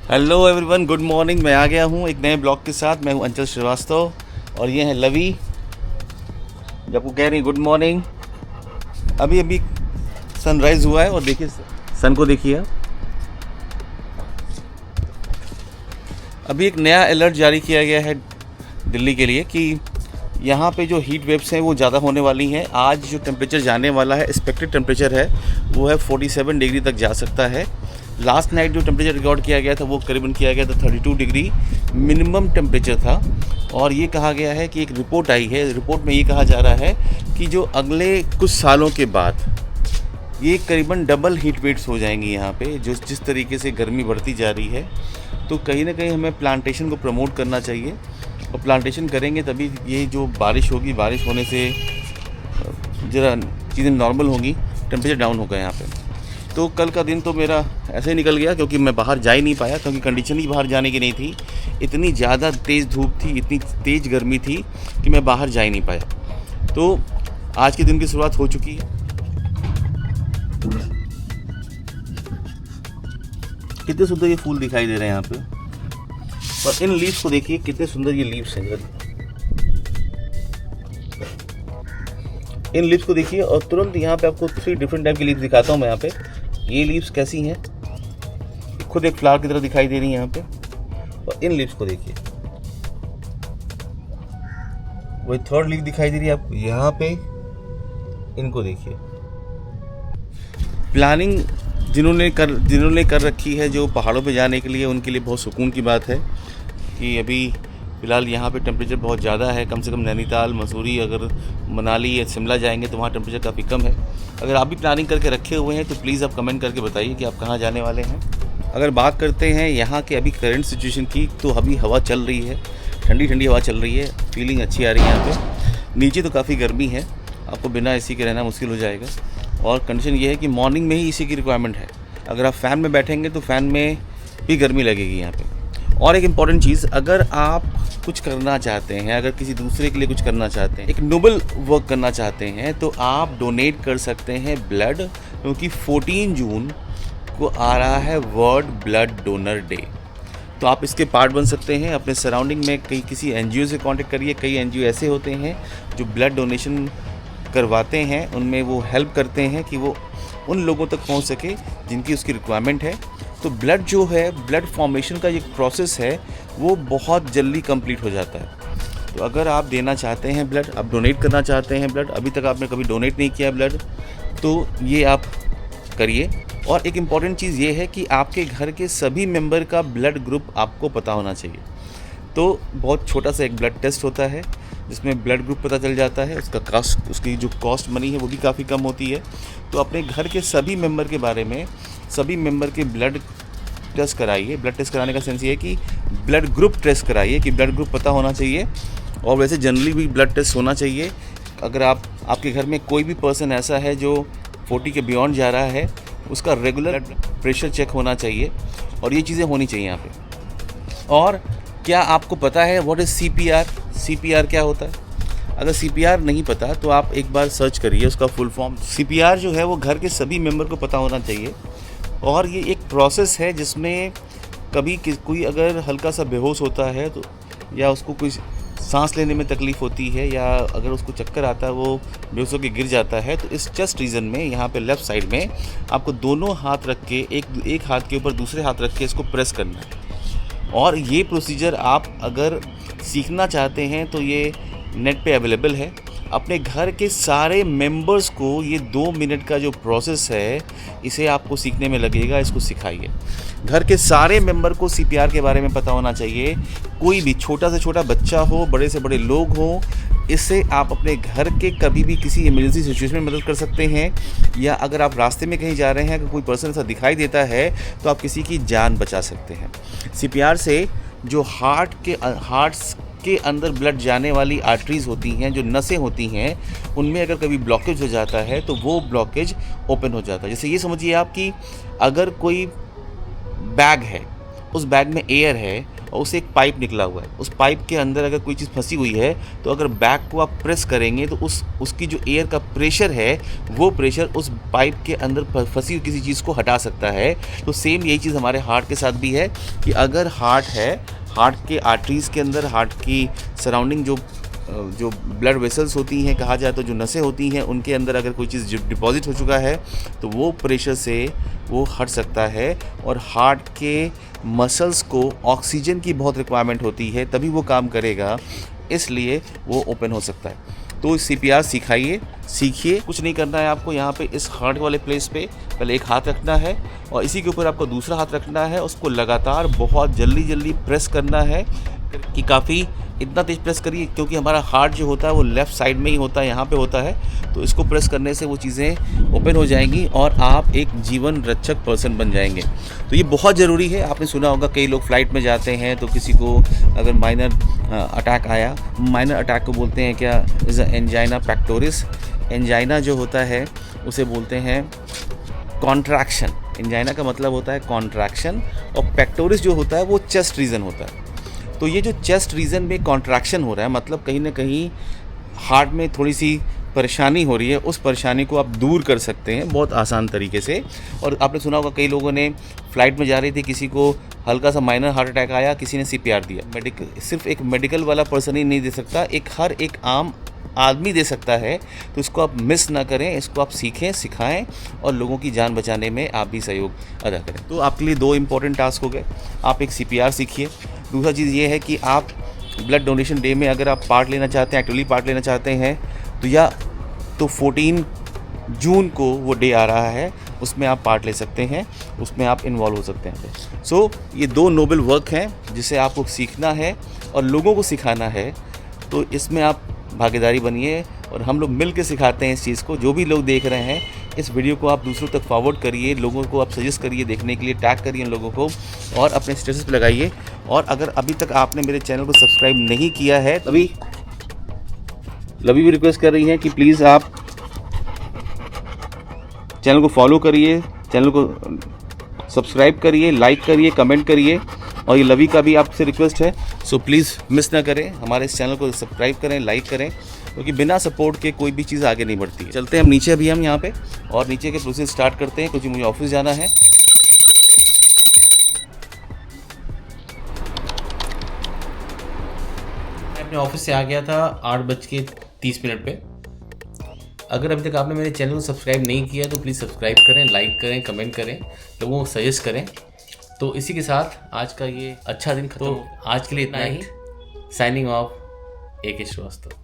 Hello everyone, good morning. मैं आ गया हूँ एक नए ब्लॉग के साथ। मैं हूँ अंचल श्रीवास्तव और ये है लवी जो आपको कह रही है गुड मॉर्निंग। अभी अभी सनराइज़ हुआ है और देखिए सन को देखिए आप। अभी एक नया अलर्ट जारी किया गया है दिल्ली के लिए कि यहाँ पे जो हीट वेव्स हैं वो ज़्यादा होने वाली हैं। आज जो टेम्परेचर जाने वाला है, एक्सपेक्टेड टेम्परेचर है वो है 47 डिग्री तक जा सकता है। लास्ट नाइट जो टेम्परेचर रिकॉर्ड किया गया था वो करीबन किया गया था 32 डिग्री मिनिमम टेम्परेचर था। और ये कहा गया है कि एक रिपोर्ट आई है, रिपोर्ट में ये कहा जा रहा है कि जो अगले कुछ सालों के बाद ये करीबन डबल हीट वेव्स हो जाएंगी यहाँ पे, जो जिस तरीके से गर्मी बढ़ती जा रही है। तो कहीं ना कहीं हमें प्लांटेशन को प्रमोट करना चाहिए और प्लांटेशन करेंगे तभी ये जो बारिश होगी, बारिश होने से ज़रा चीज़ें नॉर्मल होंगी, टेम्परेचर डाउन होगा यहाँ पे। तो कल का दिन तो मेरा ऐसे ही निकल गया क्योंकि मैं बाहर जा ही नहीं पाया, क्योंकि कंडीशन ही बाहर जाने की नहीं थी। इतनी ज़्यादा तेज़ धूप थी, इतनी तेज़ गर्मी थी कि मैं बाहर जा ही नहीं पाया। तो आज के दिन की शुरुआत हो चुकी है। कितने सुंदर ये फूल दिखाई दे रहे हैं यहाँ पे, और इन लीव्स को देखिए कितने सुंदर ये लीव्स हैं। इन लीव्स को देखिए और तुरंत यहाँ पे आपको 3 डिफरेंट टाइप की लीव्स दिखाता हूँ मैं यहाँ पे। ये लीव्स कैसी हैं, खुद एक फ्लावर की तरह दिखाई दे रही है यहाँ पे। और इन लीव्स को देखिए, वही थर्ड लीव दिखाई दे रही है आपको यहाँ पे। इनको देखिए। प्लानिंग जिन्होंने कर रखी है जो पहाड़ों पे जाने के लिए, उनके लिए बहुत सुकून की बात है कि अभी फ़िलहाल यहाँ पे टेम्परेचर बहुत ज़्यादा है। कम से कम नैनीताल, मसूरी, अगर मनाली या शिमला जाएंगे तो वहाँ टेम्परेचर काफ़ी कम है। अगर आप भी प्लानिंग करके रखे हुए हैं तो प्लीज़ आप कमेंट करके बताइए कि आप कहाँ जाने वाले हैं। अगर बात करते हैं यहाँ के अभी करंट सिचुएशन की, तो अभी हवा चल रही है, ठंडी ठंडी हवा चल रही है, फीलिंग अच्छी आ रही है यहाँ पे। नीचे तो काफ़ी गर्मी है, आपको बिना एसी के रहना मुश्किल हो जाएगा। और कंडीशन ये है कि मॉर्निंग में ही एसी की रिक्वायरमेंट है। अगर आप फ़ैन में बैठेंगे तो फ़ैन में भी गर्मी लगेगी यहाँ पे। और एक इम्पॉर्टेंट चीज़, अगर आप कुछ करना चाहते हैं, अगर किसी दूसरे के लिए कुछ करना चाहते हैं, एक नोबल वर्क करना चाहते हैं, तो आप डोनेट कर सकते हैं ब्लड, क्योंकि 14 जून को आ रहा है वर्ल्ड ब्लड डोनर डे। तो आप इसके पार्ट बन सकते हैं। अपने सराउंडिंग में कहीं किसी एनजीओ से कांटेक्ट करिए। कई एनजीओ ऐसे होते हैं जो ब्लड डोनेशन करवाते हैं, उनमें वो हेल्प करते हैं कि वो उन लोगों तक पहुंच सके जिनकी उसकी रिक्वायरमेंट है। तो ब्लड जो है, ब्लड फॉर्मेशन का एक प्रोसेस है, वो बहुत जल्दी कंप्लीट हो जाता है। तो अगर आप देना चाहते हैं ब्लड, आप डोनेट करना चाहते हैं ब्लड, अभी तक आपने कभी डोनेट नहीं किया ब्लड, तो ये आप करिए। और एक इम्पॉर्टेंट चीज़ ये है कि आपके घर के सभी मेंबर का ब्लड ग्रुप आपको पता होना चाहिए। तो बहुत छोटा सा एक ब्लड टेस्ट होता है जिसमें ब्लड ग्रुप पता चल जाता है। उसका कॉस्ट, उसकी जो कॉस्ट मनी है वो भी काफ़ी कम होती है। तो अपने घर के सभी मेंबर के बारे में, सभी मेंबर के ब्लड टेस्ट कराइए। ब्लड टेस्ट कराने का सेंस ये है कि ब्लड ग्रुप टेस्ट कराइए, कि ब्लड ग्रुप पता होना चाहिए। और वैसे जनरली भी ब्लड टेस्ट होना चाहिए। अगर आपके घर में कोई भी पर्सन ऐसा है जो 40 के बियॉन्ड जा रहा है, उसका रेगुलर प्रेशर चेक होना चाहिए। और ये चीज़ें होनी चाहिए यहाँ पे। और क्या आपको पता है व्हाट इज़ सीपीआर? सीपीआर क्या होता है? अगर सीपीआर नहीं पता तो आप एक बार सर्च करिए उसका फुल फॉर्म। सीपीआर जो है वो घर के सभी मेंबर को पता होना चाहिए। और ये एक प्रोसेस है जिसमें कभी कोई अगर हल्का सा बेहोश होता है तो, या उसको कोई सांस लेने में तकलीफ़ होती है, या अगर उसको चक्कर आता है, वो बेहोश होकर गिर जाता है, तो इस चेस्ट रीजन में यहाँ पे लेफ़्ट साइड में आपको दोनों हाथ रख के, एक हाथ के ऊपर दूसरे हाथ रख के इसको प्रेस करना है। और ये प्रोसीजर आप अगर सीखना चाहते हैं तो ये नेट पे अवेलेबल है। अपने घर के सारे मेंबर्स को ये 2 मिनट का जो प्रोसेस है, इसे आपको सीखने में लगेगा। इसको सिखाइए। घर के सारे मेंबर को सीपीआर के बारे में पता होना चाहिए। कोई भी छोटा से छोटा बच्चा हो, बड़े से बड़े लोग हों, इससे आप अपने घर के कभी भी किसी इमरजेंसी सिचुएशन में मदद कर सकते हैं। या अगर आप रास्ते में कहीं जा रहे हैं, अगर कोई पर्सन ऐसा दिखाई देता है तो आप किसी की जान बचा सकते हैं। सीपीआर से जो हार्ट्स के अंदर ब्लड जाने वाली आर्टरीज़ होती हैं, जो नसें होती हैं, उनमें अगर कभी ब्लॉकेज हो जाता है तो वो ब्लॉकेज ओपन हो जाता है। जैसे ये समझिए आप कि अगर कोई बैग है उस बैग में एयर है और उसे एक पाइप निकला हुआ है, उस पाइप के अंदर अगर कोई चीज़ फंसी हुई है तो अगर बैग को आप प्रेस करेंगे तो उसकी जो एयर का प्रेशर है वो प्रेशर उस पाइप के अंदर फंसी हुई किसी चीज़ को हटा सकता है। तो सेम यही चीज़ हमारे हार्ट के साथ भी है कि अगर हार्ट है, हार्ट के आर्टरीज़ के अंदर, हार्ट की सराउंडिंग जो ब्लड वेसल्स होती हैं, कहा जाए तो जो नसें होती हैं, उनके अंदर अगर कोई चीज़ डिपॉजिट हो चुका है तो वो प्रेशर से वो हट सकता है। और हार्ट के मसल्स को ऑक्सीजन की बहुत रिक्वायरमेंट होती है, तभी वो काम करेगा, इसलिए वो ओपन हो सकता है। तो CPR सीखिए। कुछ नहीं करना है आपको, यहाँ पे इस हार्ट वाले प्लेस पे पहले एक हाथ रखना है और इसी के ऊपर आपको दूसरा हाथ रखना है। उसको लगातार बहुत जल्दी प्रेस करना है कि काफ़ी इतना तेज प्रेस करिए, क्योंकि हमारा हार्ट जो होता है वो लेफ़्ट साइड में ही होता है, यहाँ पे होता है। तो इसको प्रेस करने से वो चीज़ें ओपन हो जाएंगी और आप एक जीवन रक्षक पर्सन बन जाएंगे। तो ये बहुत ज़रूरी है। आपने सुना होगा कई लोग फ़्लाइट में जाते हैं तो किसी को अगर माइनर अटैक आया, माइनर अटैक को बोलते हैं क्या, इज़ एंजाइना पेक्टोरिस। एंजाइना जो होता है उसे बोलते हैं कॉन्ट्रैक्शन। एंजाइना का मतलब होता है कॉन्ट्रैक्शन और पेक्टोरिस जो होता है वो चेस्ट रीजन होता है। तो ये जो चेस्ट रीजन में कॉन्ट्रैक्शन हो रहा है, मतलब कहीं ना कहीं हार्ट में थोड़ी सी परेशानी हो रही है, उस परेशानी को आप दूर कर सकते हैं बहुत आसान तरीके से। और आपने सुना होगा कई लोगों ने फ़्लाइट में जा रही थी, किसी को हल्का सा माइनर हार्ट अटैक आया, किसी ने CPR दिया। सिर्फ एक मेडिकल वाला पर्सन ही नहीं दे सकता, हर एक आम आदमी दे सकता है। तो इसको आप मिस ना करें, इसको आप सीखें, सिखाएं और लोगों की जान बचाने में आप भी सहयोग अदा करें। तो आपके लिए 2 इम्पॉर्टेंट टास्क हो गए। आप एक CPR सीखिए। दूसरा चीज़ ये है कि आप ब्लड डोनेशन डे में अगर आप पार्ट लेना चाहते हैं, एक्टिवली पार्ट लेना चाहते हैं, तो 14 जून को वो डे आ रहा है, उसमें आप पार्ट ले सकते हैं, उसमें आप इन्वॉल्व हो सकते हैं। सो ये 2 नोबल वर्क हैं जिसे आपको सीखना है और लोगों को सिखाना है। तो इसमें आप भागीदारी बनिए और हम लोग मिल के सिखाते हैं इस चीज़ को। जो भी लोग देख रहे हैं इस वीडियो को आप दूसरों तक फॉरवर्ड करिए, लोगों को आप सजेस्ट करिए देखने के लिए, टैग करिए लोगों को और अपने स्टेटस पे लगाइए। और अगर अभी तक आपने मेरे चैनल को सब्सक्राइब नहीं किया है, तभी लवी भी रिक्वेस्ट कर रही हैं कि प्लीज़ आप चैनल को फॉलो करिए, चैनल को सब्सक्राइब करिए, लाइक करिए, कमेंट करिए। और ये लवी का भी आपसे रिक्वेस्ट है, सो प्लीज़ मिस ना करें, हमारे इस चैनल को सब्सक्राइब करें, लाइक करें, क्योंकि बिना सपोर्ट के कोई भी चीज़ आगे नहीं बढ़ती है। चलते हैं हम नीचे, अभी हम यहाँ पे और नीचे के प्रोसेस स्टार्ट करते हैं, क्योंकि मुझे ऑफिस जाना है। मैं अपने ऑफिस से आ गया था 8:30 पे। अगर अभी तक आपने मेरे चैनल को सब्सक्राइब नहीं किया तो प्लीज़ सब्सक्राइब करें, लाइक करें, कमेंट करें, लोगों को सजेस्ट करें। तो इसी के साथ आज का ये अच्छा दिन खत्म। तो आज के लिए इतना ही। Signing off AK Srivastava.